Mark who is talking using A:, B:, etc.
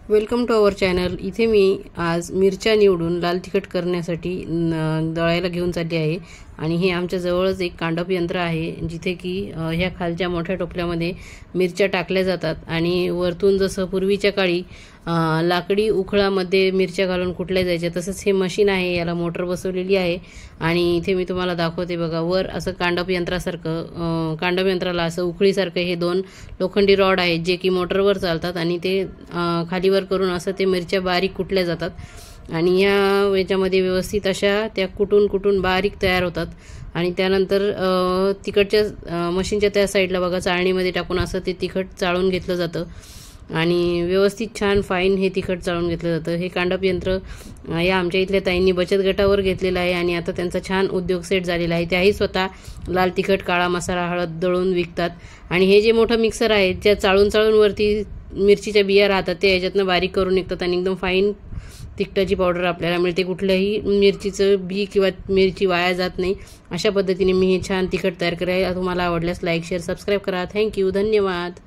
A: Welcome to our channel. इथे मी आज मिरच्या निवडून लाल तिखट करण्यासाठी दळायला घेऊन चालली आहे आणि हे आमच्या जवळच एक कांडप यंत्र आहे जिथे की ह्या खालच्या मोठ्या टोपल्यामध्ये मिरच्या टाकल्या जातात आणि वरतून जसं पूर्वीच्या काळी लाकडी उखळामध्ये मिरच्या घालून कुटल्या जायच्या तसंच हे मशीन आहे। याला मोटर बसवलेली आहे आणि इथे मी तुम्हाला दाखवते बघा, वर असं कांडप यंत्रासारखं कांडप यंत्राला असं उखळीसारखं हे दोन लोखंडी रॉड आहेत जे की मोटरवर चालतात आणि ते खालीवर करून असं ते मिरच्या बारीक कुटल्या जातात आणि याच्यामध्ये व्यवस्थित अशा त्या कुटून बारीक तयार होतात आणि त्यानंतर तिखटच्या मशीनच्या त्या साईडला बघा चाळणीमध्ये टाकून असं ते तिखट चाळून घेतलं जातं आणि व्यवस्थित छान फाईन हे तिखट चाळून घेतलं जातं। हे कांडप यंत्र या आमच्या इथल्या ताईंनी बचत गटावर घेतलेलं आहे आणि आता त्यांचा छान उद्योग सेट झालेला आहे। त्याही स्वतः लाल तिखट, काळा मसाला, हळद दळून विकतात आणि हे जे मोठं मिक्सर आहे ज्या चाळून वरती मिरचीच्या बिया राहतात ते याच्यातनं बारीक करून निघतात आणि एकदम फाईन तिखटाची पावडर आपल्याला मिळते। कुठल्याही मिरचीचं बी किंवा मिरची वाया जात नाही। अशा पद्धतीने मी हे छान तिखट तयार करायला तुम्हाला आवडल्यास लाईक, शेअर, सबस्क्राईब करा। थँक्यू, धन्यवाद।